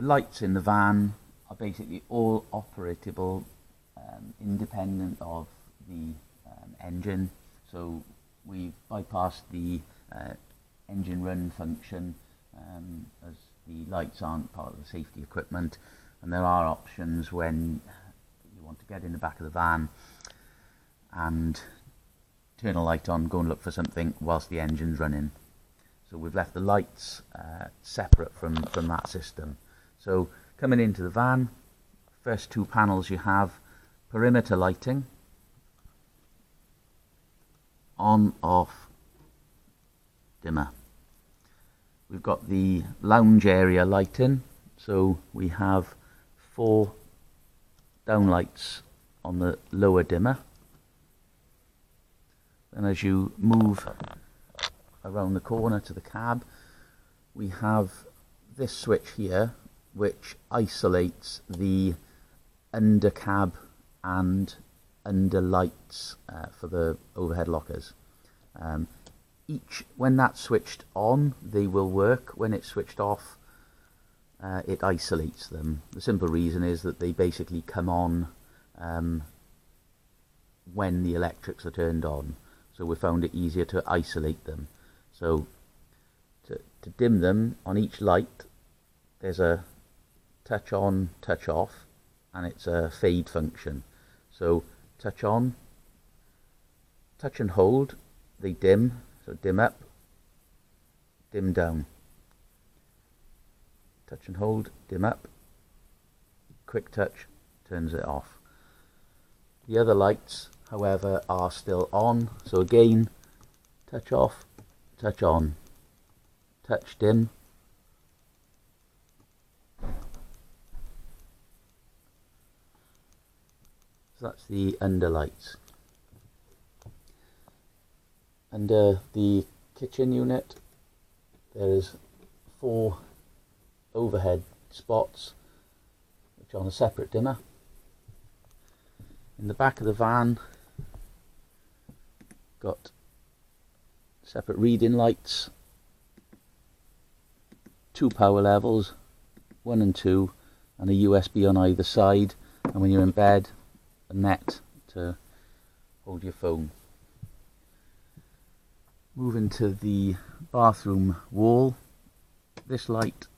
The lights in the van are basically all operable independent of the engine. So we've bypassed the engine run function as the lights aren't part of the safety equipment, and there are options when you want to get in the back of the van and turn a light on, go and look for something whilst the engine's running. So we've left the lights separate from that system. So coming into the van, first two panels you have perimeter lighting, on, off, dimmer. We've got the lounge area lighting, so we have 4 downlights on the lower dimmer. And as you move around the corner to the cab, we have this switch here which isolates the under cab and under lights for the overhead lockers. When that's switched on, they will work. When it's switched off, it isolates them. The simple reason is that they basically come on when the electrics are turned on. So we found it easier to isolate them. So to dim them on each light, there's a touch on, touch off, and it's a fade function. So touch on, touch and hold, they dim. So dim up, dim down. Touch and hold, dim up. Quick touch turns it off. The other lights, however, are still on. So again, touch off, touch on, touch dim. So that's the under lights. Under the kitchen unit, there is 4 overhead spots which are on a separate dimmer. In the back of the van, got separate reading lights, 2 power levels, 1 and 2, and a USB on either side, and when you're in bed, a net to hold your phone. Moving to the bathroom wall, this light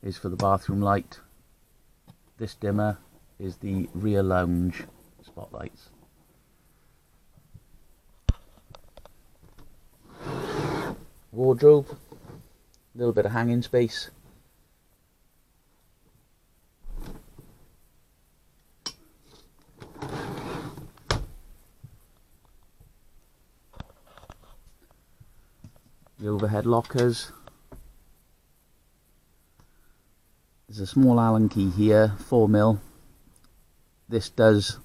is for the bathroom light, this dimmer is the rear lounge spotlights. Wardrobe, a little bit of hanging space. The overhead lockers. There's a small Allen key here, 4mm. This does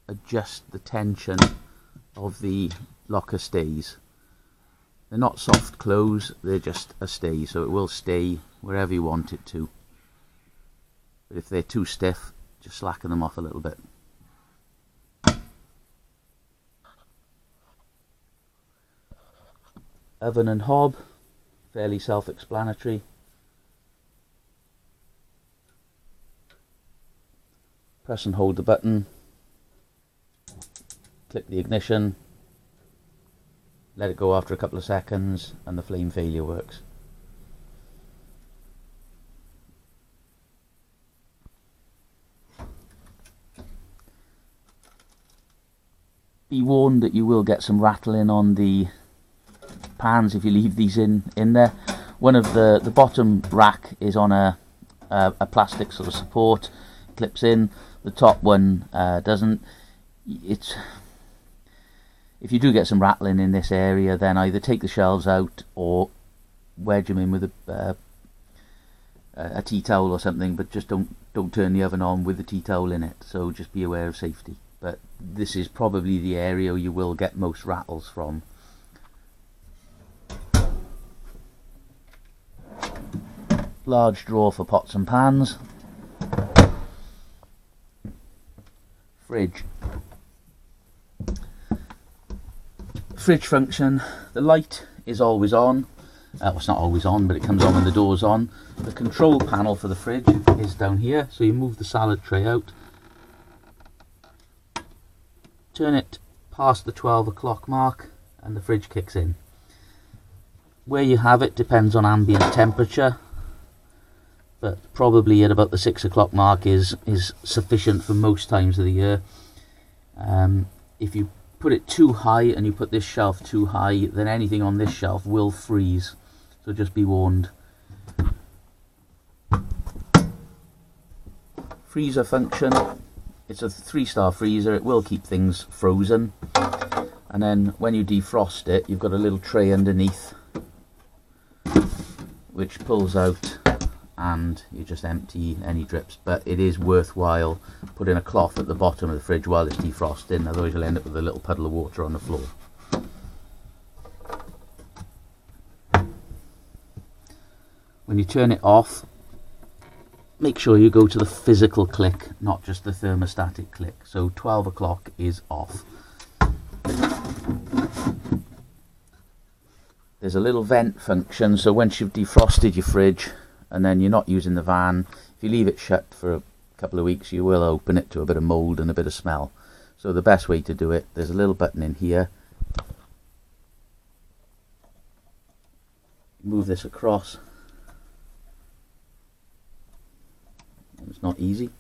adjust the tension of the locker stays. They're not soft close, they're just a stay, so it will stay wherever you want it to. But if they're too stiff, just slacken them off a little bit. Oven and hob, fairly self-explanatory. Press and hold the button, click the ignition, let it go after a couple of seconds, and the flame failure works. Be warned that you will get some rattling on the pans if you leave these in there. One of the bottom rack is on a plastic sort of support, clips in. The top one doesn't. If you do get some rattling in this area, then either take the shelves out or wedge them in with a tea towel or something, but just don't turn the oven on with the tea towel in it. So just be aware of safety. But this is probably the area you will get most rattles from. Large drawer for pots and pans. Fridge. Fridge function. The light is always on. Well, it's not always on, but it comes on when the door's on. The control panel for the fridge is down here, so you move the salad tray out, turn it past the 12 o'clock mark, and the fridge kicks in. Where you have it depends on ambient temperature, but probably at about the 6 o'clock mark is sufficient for most times of the year. If you put it too high and you put this shelf too high, then anything on this shelf will freeze, so just be warned. Freezer function, it's a 3-star freezer, it will keep things frozen, and then when you defrost it, you've got a little tray underneath which pulls out, and you just empty any drips. But it is worthwhile putting a cloth at the bottom of the fridge while it's defrosting, otherwise you'll end up with a little puddle of water on the floor. When you turn it off, make sure you go to the physical click, not just the thermostatic click. So 12 o'clock is off. There's a little vent function, so once you've defrosted your fridge and then you're not using the van, if you leave it shut for a couple of weeks, you will open it to a bit of mould and a bit of smell. So the best way to do it, there's a little button in here. Move this across. It's not easy.